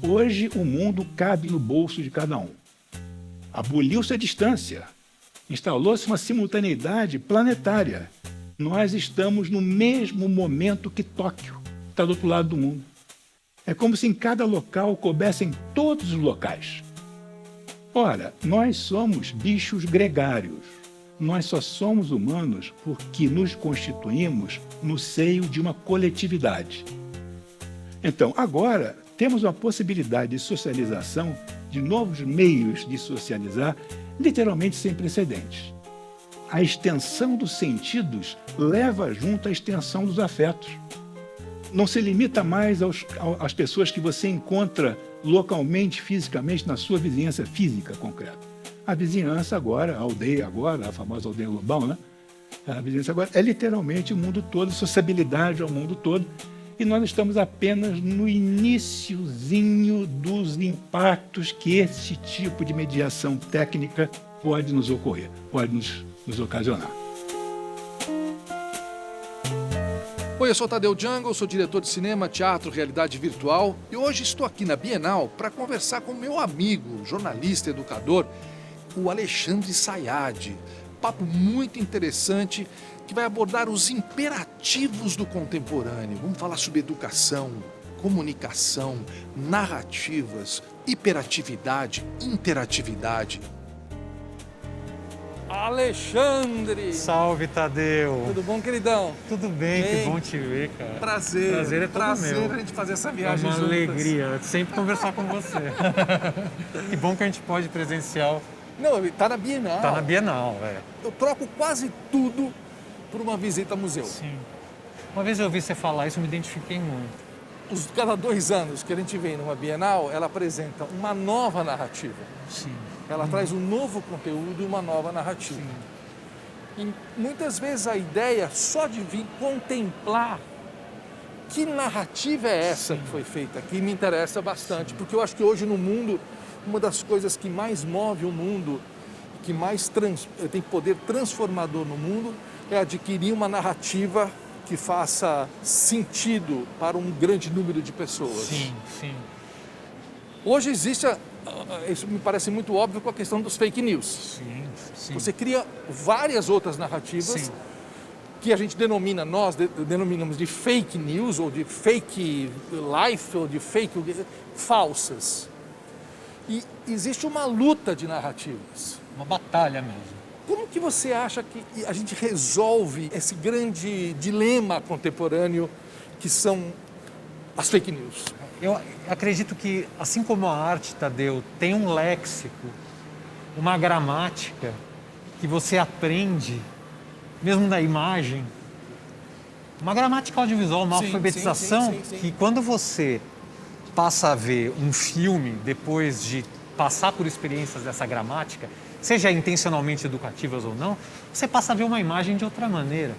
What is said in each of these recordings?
Hoje o mundo cabe no bolso de cada um. Aboliu-se a distância. Instalou-se uma simultaneidade planetária. Nós estamos no mesmo momento que Tóquio, está do outro lado do mundo. É como se em cada local coubessem todos os locais. Ora, nós somos bichos gregários. Nós só somos humanos porque nos constituímos no seio de uma coletividade. Então, agora, temos uma possibilidade de socialização, de novos meios de socializar, literalmente sem precedentes. A extensão dos sentidos leva junto a extensão dos afetos. Não se limita mais às pessoas que você encontra localmente, fisicamente, na sua vizinhança física concreta. A vizinhança agora, a aldeia agora, a famosa aldeia global, né? A vizinhança agora é literalmente o mundo todo, sociabilidade ao mundo todo. E nós estamos apenas no iniciozinho dos impactos que esse tipo de mediação técnica pode nos ocorrer, pode nos ocasionar. Oi, eu sou Tadeu Jungle, sou diretor de cinema, teatro, realidade virtual e hoje estou aqui na Bienal para conversar com meu amigo, jornalista, educador, o Alexandre Sayad. Papo muito interessante que vai abordar os imperativos do contemporâneo. Vamos falar sobre educação, comunicação, narrativas, hiperatividade, interatividade. Alexandre! Salve, Tadeu! Tudo bom, queridão? Tudo bem, que bom te ver, cara. Prazer. Prazer é todo Prazer meu. a gente fazer essa viagem juntas. É uma alegria sempre conversar com você. Que bom que a gente pode presencial. Não, tá na Bienal. Tá na Bienal, é. Eu troco quase tudo por uma visita ao museu. Sim. Uma vez eu ouvi você falar isso, eu me identifiquei muito. Cada 2 anos que a gente vem numa Bienal, ela apresenta uma nova narrativa. Sim. Ela traz um novo conteúdo e uma nova narrativa. Sim. E muitas vezes a ideia só de vir contemplar que narrativa é essa que foi feita aqui me interessa bastante, porque eu acho que hoje no mundo, uma das coisas que mais move o mundo, que mais tem poder transformador no mundo, é adquirir uma narrativa que faça sentido para um grande número de pessoas. Sim, sim. Hoje existe, isso me parece muito óbvio, com a questão dos fake news. Sim, sim. Você cria várias outras narrativas Sim. que a gente nós denominamos de fake news, ou de fake life, ou de fake falsas. E existe uma luta de narrativas. Uma batalha mesmo. Como que você acha que a gente resolve esse grande dilema contemporâneo que são as fake news? Eu acredito que, assim como a arte, Tadeu, tem um léxico, uma gramática que você aprende, mesmo da imagem, uma gramática audiovisual, uma alfabetização, que quando você passa a ver um filme depois de passar por experiências dessa gramática, seja intencionalmente educativas ou não, você passa a ver uma imagem de outra maneira.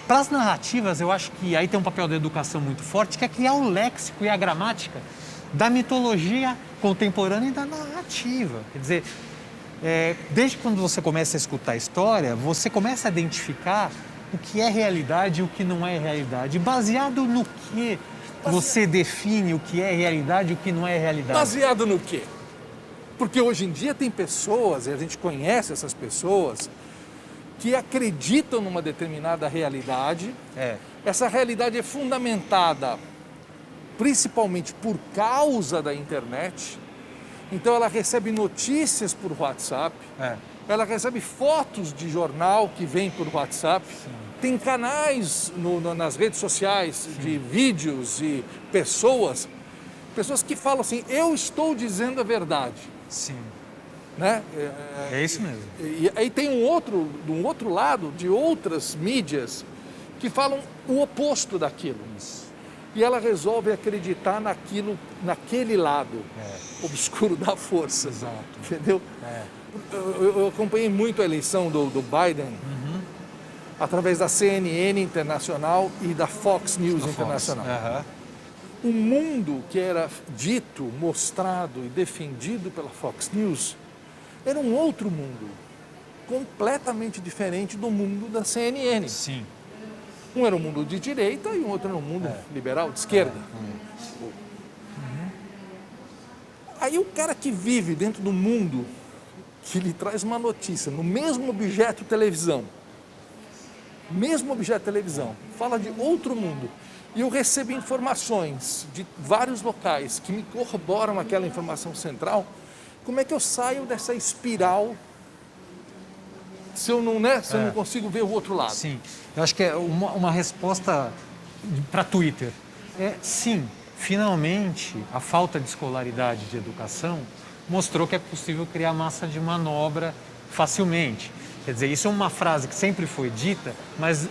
Para as narrativas, eu acho que aí tem um papel da educação muito forte, que é criar o léxico e a gramática da mitologia contemporânea e da narrativa. Quer dizer, desde quando você começa a escutar a história, você começa a identificar o que é realidade e o que não é realidade. Baseado no que você define o que é realidade e o que não é realidade. Baseado no quê? Porque hoje em dia tem pessoas, e a gente conhece essas pessoas, que acreditam numa determinada realidade. Essa realidade é fundamentada principalmente por causa da internet. Então ela recebe notícias por WhatsApp, ela recebe fotos de jornal que vem por WhatsApp. Sim. Tem canais nas redes sociais de vídeos e pessoas que falam assim, eu estou dizendo a verdade. Sim. Né? É isso mesmo. E aí tem um outro lado, de outras mídias, que falam o oposto daquilo. Isso. E ela resolve acreditar naquele lado obscuro da força. Exato. Entendeu? Eu acompanhei muito a eleição do Biden através da CNN Internacional e da Fox News Internacional. O mundo que era dito, mostrado e defendido pela Fox News era um outro mundo, completamente diferente do mundo da CNN. Sim. Um era um mundo de direita e o outro era um mundo liberal, de esquerda. Aí o cara que vive dentro do mundo, que lhe traz uma notícia, no mesmo objeto televisão, fala de outro mundo, e eu recebo informações de vários locais que me corroboram aquela informação central, como é que eu saio dessa espiral se eu não, né, se eu não consigo ver o outro lado? Sim, eu acho que é uma resposta para Twitter. Sim, finalmente a falta de escolaridade de educação mostrou que é possível criar massa de manobra facilmente. Quer dizer, isso é uma frase que sempre foi dita, mas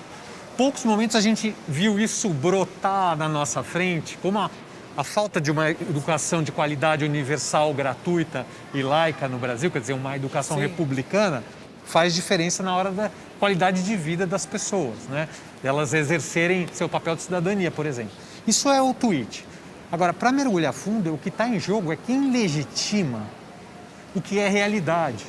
poucos momentos a gente viu isso brotar na nossa frente, como a falta de uma educação de qualidade universal, gratuita e laica no Brasil, quer dizer, uma educação republicana, faz diferença na hora da qualidade de vida das pessoas, né? Elas exercerem seu papel de cidadania, por exemplo. Isso é o tweet. Agora, para mergulhar fundo, o que está em jogo é quem legitima o que é realidade.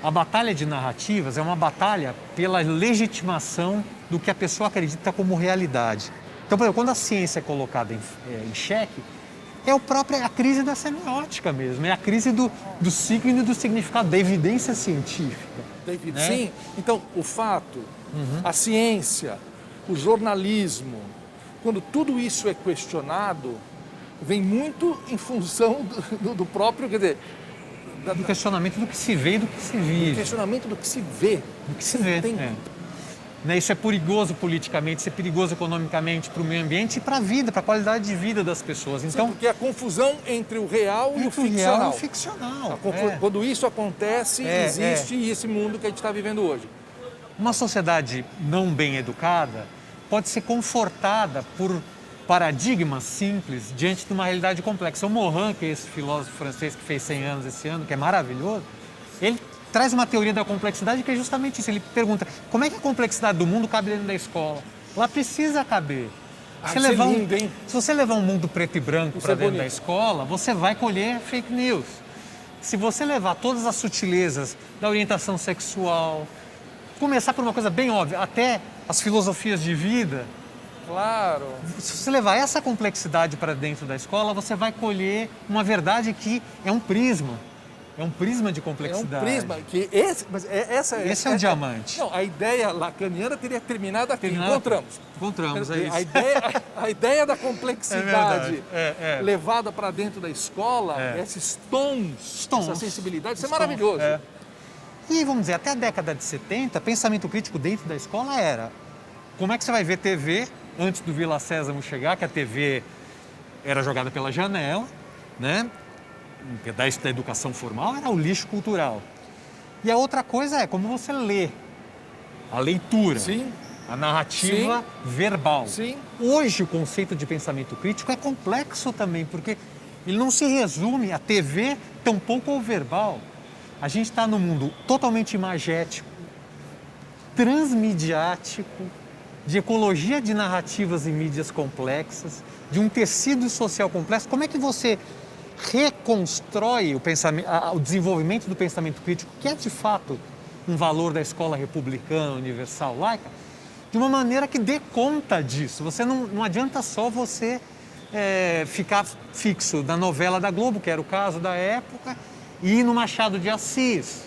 A batalha de narrativas é uma batalha pela legitimação do que a pessoa acredita como realidade. Então, por exemplo, quando a ciência é colocada em xeque, é a crise da semiótica mesmo, é a crise do signo e do significado, da evidência científica. Né? Sim, então o fato, a ciência, o jornalismo, quando tudo isso é questionado, vem muito em função do próprio, quer dizer... Do questionamento do que se vê e do que se vive. Do questionamento do que se vê. Do que se vê, Né? Isso é perigoso politicamente, isso é perigoso economicamente para o meio ambiente e para a vida, para a qualidade de vida das pessoas. Então, sim, porque a confusão entre o real e o ficcional. Real e o ficcional. Quando isso acontece, existe esse mundo que a gente está vivendo hoje. Uma sociedade não bem educada pode ser confortada por paradigmas simples diante de uma realidade complexa. O Morin, que é esse filósofo francês que fez 100 anos esse ano, que é maravilhoso, ele traz uma teoria da complexidade que é justamente isso. Ele pergunta, como é que a complexidade do mundo cabe dentro da escola? Ela precisa caber. Se você levar um mundo preto e branco para dentro da escola, você vai colher fake news. Se você levar todas as sutilezas da orientação sexual, começar por uma coisa bem óbvia, até as filosofias de vida... Claro. Se você levar essa complexidade para dentro da escola, você vai colher uma verdade que é um prisma. É um prisma de complexidade. É um prisma. Esse é o diamante. Não, a ideia lacaniana teria terminado aqui. Encontramos, é isso. A ideia da complexidade levada para dentro da escola, esses tons, essa sensibilidade, isso é maravilhoso. E, vamos dizer, até a década de 70, pensamento crítico dentro da escola era como é que você vai ver TV antes do Vila Sésamo chegar, que a TV era jogada pela janela, né? Um pedaço da educação formal era o lixo cultural. E a outra coisa é como você lê, a leitura, a narrativa verbal. Hoje o conceito de pensamento crítico é complexo também, porque ele não se resume à TV, tampouco ao verbal. A gente está num mundo totalmente imagético, transmediático, de ecologia de narrativas e mídias complexas, de um tecido social complexo. Como é que você reconstrói o desenvolvimento do pensamento crítico, que é de fato um valor da escola republicana, universal, laica, de uma maneira que dê conta disso? Você não adianta só você ficar fixo na novela da Globo, que era o caso da época, e ir no Machado de Assis.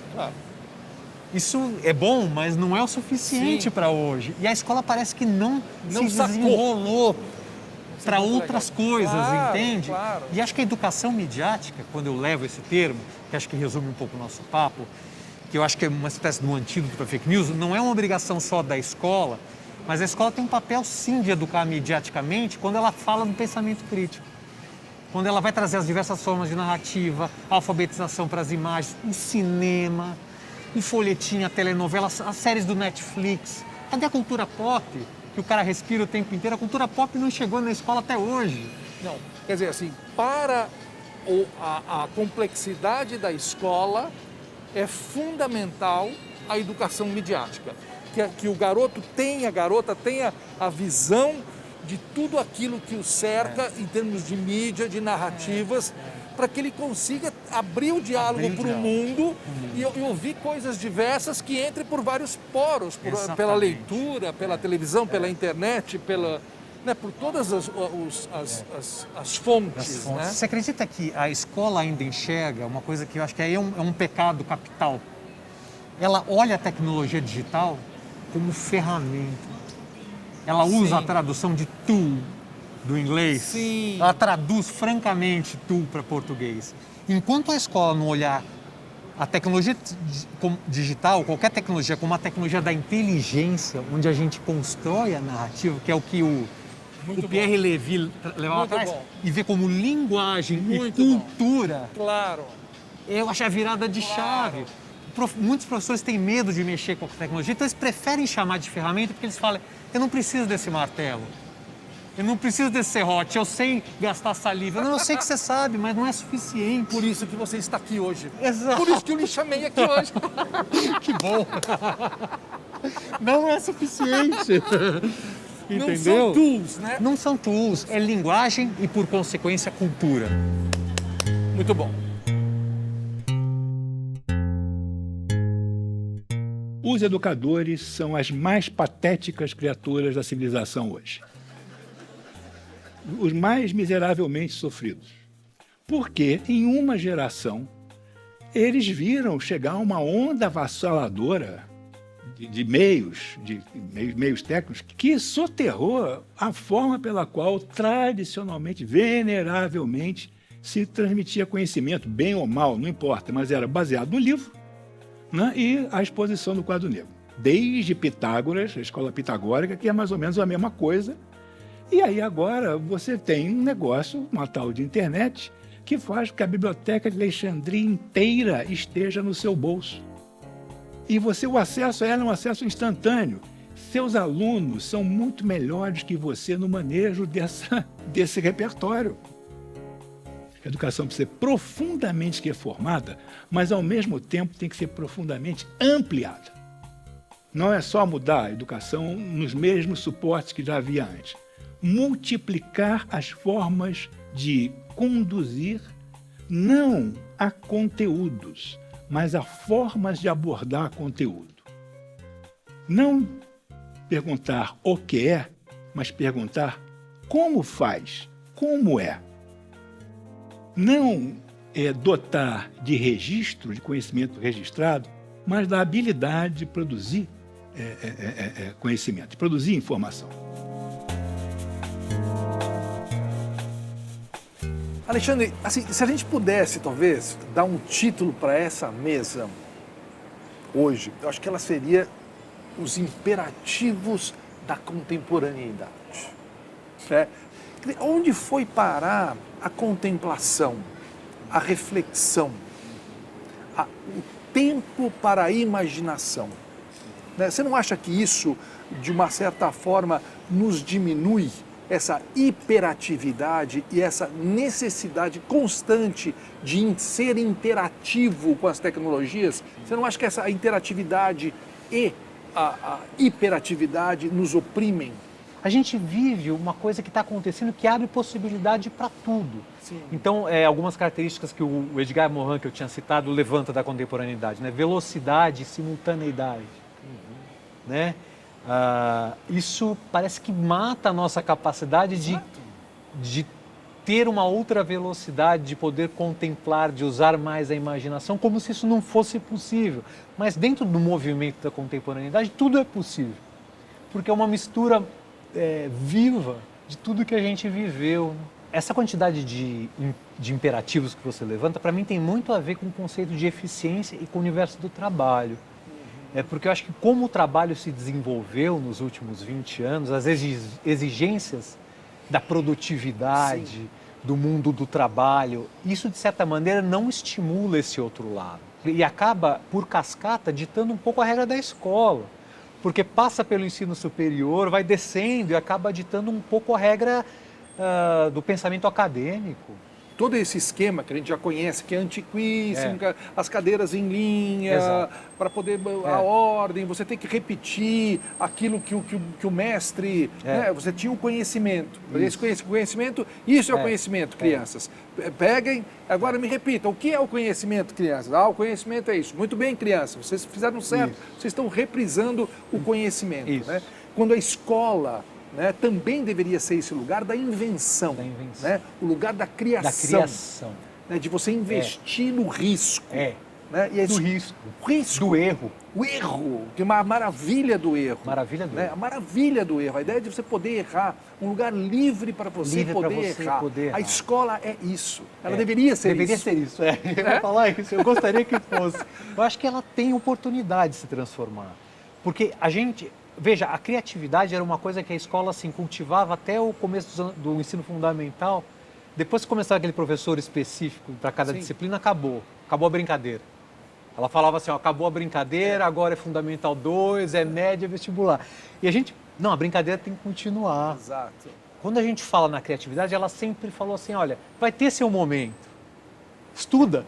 Isso é bom, mas não é o suficiente para hoje. E a escola parece que não se desenrolou para outras coisas, entende? Claro. E acho que a educação midiática, quando eu levo esse termo, que acho que resume um pouco o nosso papo, que eu acho que é uma espécie de um antídoto para fake news, não é uma obrigação só da escola, mas a escola tem um papel, sim, de educar midiaticamente quando ela fala do pensamento crítico. Quando ela vai trazer as diversas formas de narrativa, a alfabetização para as imagens, o cinema, o folhetim, a telenovela, as séries do Netflix. Cadê a cultura pop? Que o cara respira o tempo inteiro. A cultura pop não chegou na escola até hoje. Não, quer dizer assim, para a complexidade da escola é fundamental a educação midiática. Que o garoto tenha, a garota tenha a visão de tudo aquilo que o cerca em termos de mídia, de narrativas, para que ele consiga abrir o diálogo para o mundo e ouvir coisas diversas que entrem por vários poros, pela leitura, pela televisão, pela internet, né, por todas as fontes. Né? Você acredita que a escola ainda enxerga uma coisa que eu acho que aí é um pecado capital? Ela olha a tecnologia digital como ferramenta. Ela usa a tradução de tool do inglês. Sim. Ela traduz francamente tool para português. Enquanto a escola não olhar a tecnologia digital, qualquer tecnologia, como a tecnologia da inteligência, onde a gente constrói a narrativa, que é o que o Pierre Levy levava atrás, e vê como linguagem e cultura. Claro. Eu acho a virada de chave. Muitos professores têm medo de mexer com a tecnologia, então eles preferem chamar de ferramenta porque eles falam, eu não preciso desse martelo, eu não preciso desse serrote, eu sei gastar saliva. Não, eu sei que você sabe, mas não é suficiente. Por isso que você está aqui hoje. Exato. Por isso que eu lhe chamei aqui hoje. Que bom. Não é suficiente. Entendeu? Não são tools, né? Não são tools, é linguagem e, por consequência, cultura. Muito bom. Os educadores são as mais patéticas criaturas da civilização hoje. Os mais miseravelmente sofridos. Porque, em uma geração, eles viram chegar uma onda avassaladora de meios técnicos que soterrou a forma pela qual, tradicionalmente, veneravelmente, se transmitia conhecimento, bem ou mal, não importa, mas era baseado no livro, né, e a exposição do quadro negro. Desde Pitágoras, a escola pitagórica, que é mais ou menos a mesma coisa. E aí agora você tem um negócio, uma tal de internet, que faz com que a biblioteca de Alexandria inteira esteja no seu bolso. E o acesso a ela é um acesso instantâneo. Seus alunos são muito melhores que você no manejo desse repertório. A educação precisa ser profundamente reformada, mas ao mesmo tempo tem que ser profundamente ampliada. Não é só mudar a educação nos mesmos suportes que já havia antes. Multiplicar as formas de conduzir, não a conteúdos, mas a formas de abordar conteúdo. Não perguntar o que é, mas perguntar como faz, como é. Não dotar de registro, de conhecimento registrado, mas da habilidade de produzir conhecimento, de produzir informação. Alexandre, assim, se a gente pudesse, talvez, dar um título para essa mesa hoje, eu acho que ela seria os imperativos da contemporaneidade. Né? Onde foi parar a contemplação, a reflexão, o tempo para a imaginação? Né? Você não acha que isso, de uma certa forma, nos diminui essa hiperatividade e essa necessidade constante de ser interativo com as tecnologias? Você não acha que essa interatividade e a hiperatividade nos oprimem? A gente vive uma coisa que está acontecendo que abre possibilidade para tudo. Sim. Então, algumas características que o Edgar Morin, que eu tinha citado, levanta da contemporaneidade, né? Velocidade e simultaneidade. Né? Isso parece que mata a nossa capacidade de ter uma outra velocidade, de poder contemplar, de usar mais a imaginação, como se isso não fosse possível. Mas dentro do movimento da contemporaneidade, tudo é possível. Porque é uma mistura viva de tudo que a gente viveu. Essa quantidade de imperativos que você levanta, para mim, tem muito a ver com o conceito de eficiência e com o universo do trabalho. Porque eu acho que como o trabalho se desenvolveu nos últimos 20 anos, as exigências da produtividade, sim, do mundo do trabalho, isso, de certa maneira, não estimula esse outro lado. E acaba, por cascata, ditando um pouco a regra da escola. Porque passa pelo ensino superior, vai descendo e acaba ditando um pouco a regra do pensamento acadêmico. Todo esse esquema que a gente já conhece, que é antiquíssimo, as cadeiras em linha, para poder a ordem, você tem que repetir aquilo que o mestre... Né, você tinha um conhecimento. Esse conhecimento, isso é o conhecimento, crianças. Peguem, agora me repitam, o que é o conhecimento, crianças? O conhecimento é isso. Muito bem, crianças, vocês fizeram certo. Isso. Vocês estão reprisando o conhecimento. Né? Quando a escola né, também deveria ser esse lugar da invenção, né, o lugar da criação, né, de você investir no risco. Né, e do risco. Do erro. O erro, que é uma maravilha do erro. Maravilha do erro. A maravilha do erro, a ideia de você poder errar, um lugar livre para você, poder errar. A escola é isso, ela deveria ser isso. Deveria ser isso, Eu ia falar isso, eu gostaria que fosse. Eu acho que ela tem oportunidade de se transformar. Porque a gente, veja, a criatividade era uma coisa que a escola assim, cultivava até o começo do ensino fundamental. Depois que começava aquele professor específico para cada disciplina, acabou a brincadeira. Ela falava assim, ó, acabou a brincadeira, agora é Fundamental 2, é média, é vestibular. E a gente, não, a brincadeira tem que continuar. Exato. Quando a gente fala na criatividade, ela sempre falou assim, olha, vai ter seu momento. Estuda,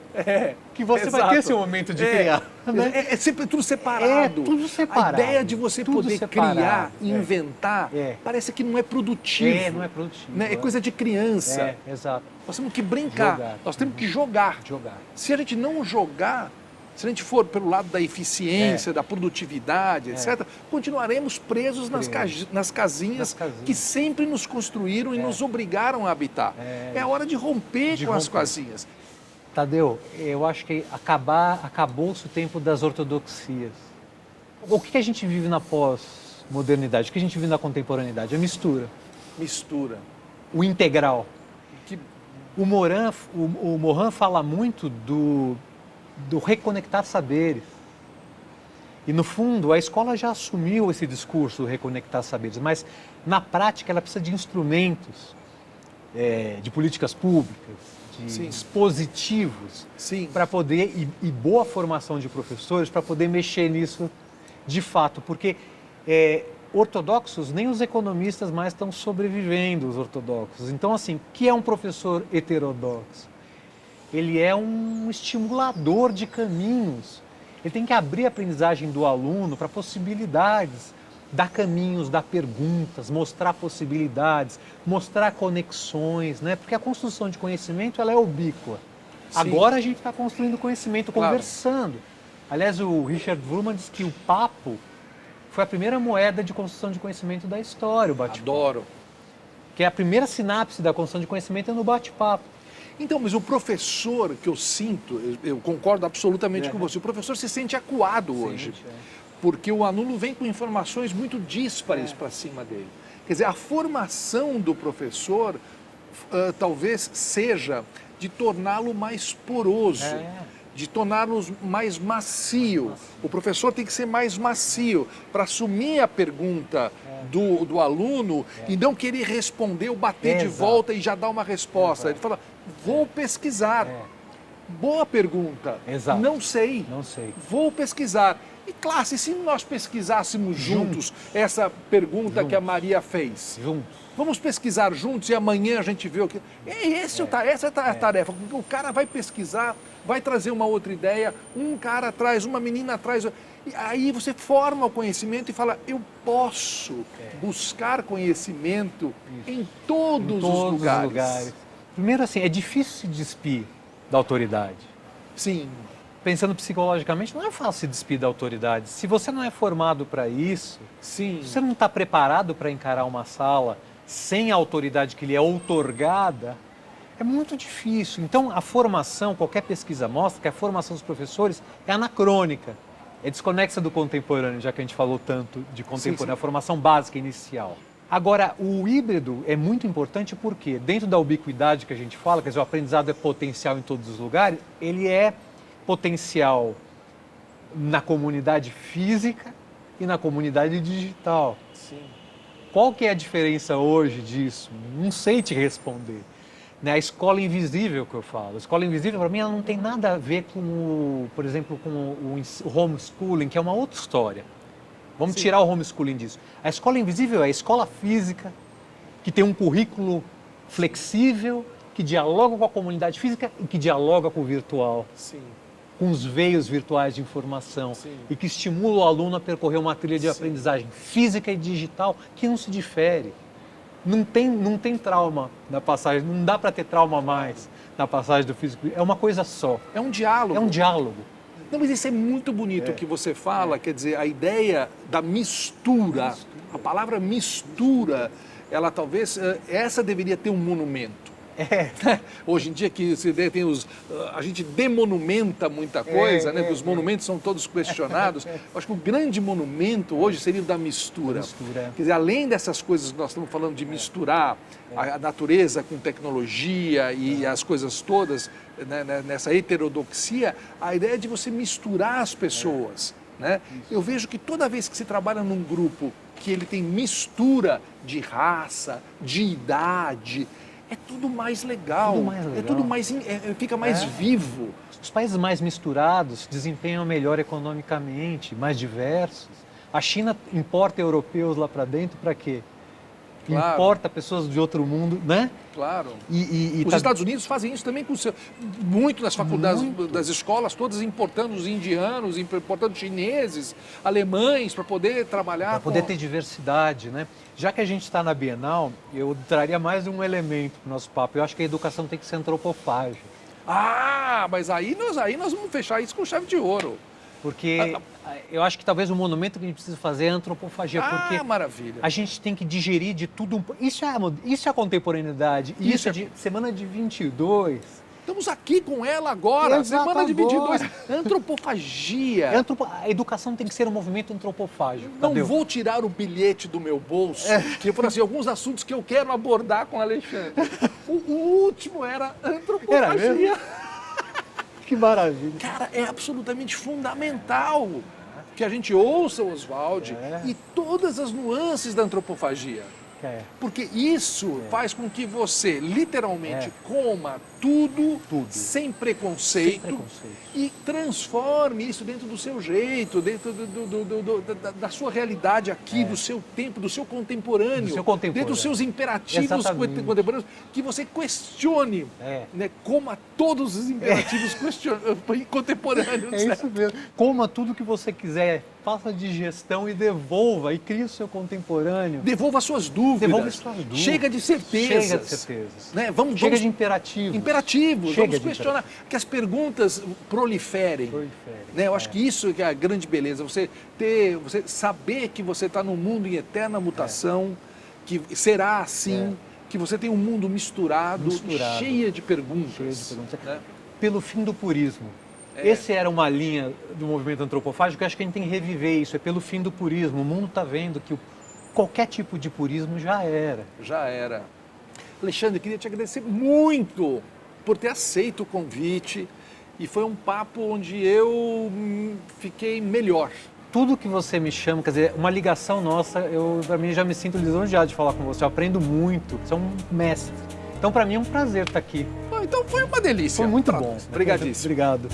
que você vai ter seu momento de criar. Né? É sempre tudo separado. Tudo separado. A ideia de você poder criar, inventar, parece que não é produtivo. Não é produtivo. Né? É coisa de criança. Exato. Nós temos que brincar, nós temos que jogar. Se a gente não jogar, se a gente for pelo lado da eficiência, da produtividade, etc., continuaremos presos nas casinhas que sempre nos construíram e nos obrigaram a habitar. É hora de romper com as casinhas. Tadeu, eu acho que acabou-se o tempo das ortodoxias. O que a gente vive na pós-modernidade? O que a gente vive na contemporaneidade? A mistura. O integral. O Morin fala muito do reconectar saberes. E, no fundo, a escola já assumiu esse discurso do reconectar saberes, mas, na prática, ela precisa de instrumentos, de políticas públicas, de dispositivos, para poder, e boa formação de professores, para poder mexer nisso de fato, porque ortodoxos, nem os economistas mais estão sobrevivendo, os ortodoxos. Então, assim, o que é um professor heterodoxo? Ele é um estimulador de caminhos. Ele tem que abrir a aprendizagem do aluno para possibilidades, dar caminhos, dar perguntas, mostrar possibilidades, mostrar conexões, né? Porque a construção de conhecimento ela é ubíqua. Agora a gente está construindo conhecimento, conversando. Aliás, o Richard Wurman diz que o papo foi a primeira moeda de construção de conhecimento da história, o bate-papo. Adoro. Que é a primeira sinapse da construção de conhecimento é no bate-papo. Então, mas o professor que eu sinto, eu concordo absolutamente com você, o professor se sente acuado hoje, porque o aluno vem com informações muito díspares para cima dele. Quer dizer, a formação do professor talvez seja de torná-lo mais poroso, de torná-lo mais macio. O professor tem que ser mais macio para assumir a pergunta do aluno e não querer responder ou bater de volta e já dar uma resposta. Ele fala, vou pesquisar. Boa pergunta. Não sei. Vou pesquisar. E classe, se nós pesquisássemos juntos essa pergunta que a Maria fez? Vamos pesquisar juntos e amanhã a gente vê o que... Essa é a tarefa. O cara vai pesquisar, vai trazer uma outra ideia, um cara traz, uma menina traz... E aí você forma o conhecimento e fala, eu posso buscar conhecimento em todos os lugares. Primeiro, assim, é difícil se despir da autoridade. Sim. Pensando psicologicamente, não é fácil se despir da autoridade. Se você não é formado para isso, se você não está preparado para encarar uma sala sem a autoridade que lhe é outorgada, é muito difícil. Então, a formação, qualquer pesquisa mostra que a formação dos professores é anacrônica, é desconexa do contemporâneo, já que a gente falou tanto de contemporâneo, a formação básica inicial. Agora, o híbrido é muito importante porque, dentro da ubiquidade que a gente fala, quer dizer, o aprendizado é potencial em todos os lugares, ele é potencial na comunidade física e na comunidade digital. Qual que é a diferença hoje disso? Não sei te responder. A escola invisível que eu falo. A escola invisível, para mim, ela não tem nada a ver com, por exemplo, com o homeschooling, que é uma outra história. Vamos tirar o homeschooling disso. A escola invisível é a escola física, que tem um currículo flexível, que dialoga com a comunidade física e que dialoga com o virtual. Com os veios virtuais de informação e que estimula o aluno a percorrer uma trilha de aprendizagem física e digital que não se difere. Não tem trauma na passagem, não dá para ter trauma mais na passagem do físico. É uma coisa só. É um diálogo. Não, mas isso é muito bonito o que você fala, quer dizer, a ideia da mistura, a palavra mistura, ela talvez, essa deveria ter um monumento. Hoje em dia que tem a gente demonumenta muita coisa, né? Os monumentos são todos questionados. Acho que o grande monumento hoje seria o da mistura. Quer dizer, além dessas coisas que nós estamos falando de misturar a natureza com tecnologia e as coisas todas, né, nessa heterodoxia, a ideia é de você misturar as pessoas. Né? Eu vejo que toda vez que se trabalha num grupo que ele tem mistura de raça, de idade, é tudo mais legal, é tudo mais, fica mais vivo. Os países mais misturados desempenham melhor economicamente, mais diversos. A China importa europeus lá para dentro para quê? Claro. Importa pessoas de outro mundo, né? Claro. Os Estados Unidos fazem isso também com muito nas faculdades, das escolas, todas importando os indianos, importando chineses, alemães, para poder trabalhar. Para poder ter diversidade, né? Já que a gente está na Bienal, eu traria mais um elemento para o nosso papo. Eu acho que a educação tem que ser antropofágica. Ah, mas aí nós vamos fechar isso com chave de ouro. Porque eu acho que talvez o monumento que a gente precisa fazer é a antropofagia. Porque maravilha. A gente tem que digerir de tudo. Isso é a contemporaneidade. Isso é de semana de 22. Estamos aqui com ela agora, Exato, semana de agora. 22. Antropofagia. A educação tem que ser um movimento antropofágico. Não vou tirar o bilhete do meu bolso, que eu falei assim, alguns assuntos que eu quero abordar com o Alexandre. O último era antropofagia. Era mesmo? Que maravilha. Cara, é absolutamente fundamental que a gente ouça o Oswald e todas as nuances da antropofagia. Porque isso faz com que você, literalmente, coma tudo. Sem preconceito e transforme isso dentro do seu jeito, dentro da sua realidade aqui, do seu tempo, do seu contemporâneo, dentro dos seus imperativos contemporâneos, que você questione, né, coma todos os imperativos contemporâneos. É isso mesmo. Coma tudo que você quiser, faça digestão e devolva, e crie o seu contemporâneo. Devolva suas dúvidas. Devolva suas dúvidas. Chega de certezas. Chega de certezas. Né? Chega de imperativos. Vamos questionar, que as perguntas proliferem. Né? Eu acho que isso é a grande beleza, você saber que você está num mundo em eterna mutação, que será assim, que você tem um mundo misturado. Cheia de perguntas. Né? Pelo fim do purismo. Essa era uma linha do movimento antropofágico, eu acho que a gente tem que reviver isso, é pelo fim do purismo. O mundo está vendo que qualquer tipo de purismo já era. Já era. Alexandre, queria te agradecer muito por ter aceito o convite e foi um papo onde eu fiquei melhor. Tudo que você me chama, quer dizer, uma ligação nossa, para mim já me sinto lisonjeado de falar com você, eu aprendo muito, você é um mestre. Então para mim é um prazer estar aqui. Então foi uma delícia. Foi muito bom. Obrigadíssimo. Obrigado.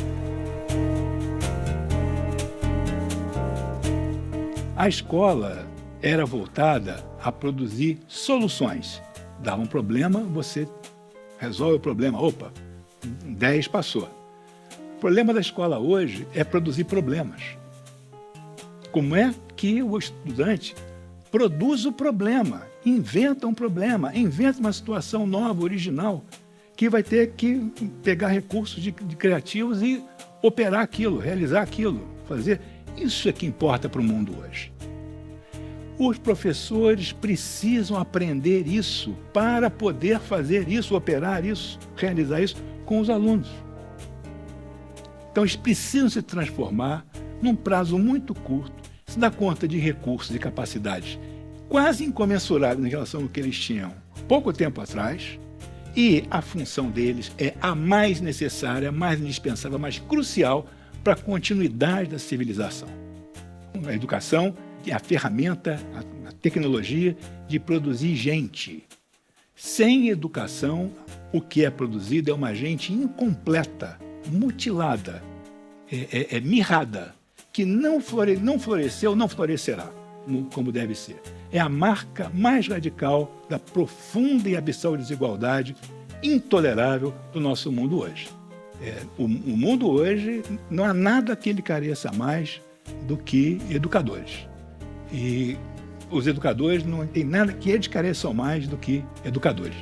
A escola era voltada a produzir soluções. Dava um problema, você resolve o problema. Opa, 10 passou. O problema da escola hoje é produzir problemas. Como é que o estudante produz o problema, inventa um problema, inventa uma situação nova, original, que vai ter que pegar recursos de criativos e operar aquilo, realizar aquilo, fazer. Isso é que importa para o mundo hoje. Os professores precisam aprender isso para poder fazer isso, operar isso, realizar isso com os alunos. Então, eles precisam se transformar num prazo muito curto, se dar conta de recursos e capacidades quase incomensuráveis em relação ao que eles tinham pouco tempo atrás, e a função deles é a mais necessária, mais indispensável, mais crucial para a continuidade da civilização. A educação é a ferramenta, a tecnologia de produzir gente. Sem educação, o que é produzido é uma gente incompleta, mutilada, mirrada, que não floresceu, não florescerá como deve ser. É a marca mais radical da profunda e abissal desigualdade intolerável do nosso mundo hoje. O mundo hoje não há nada que ele careça mais do que educadores. E os educadores não têm nada que eles careçam mais do que educadores.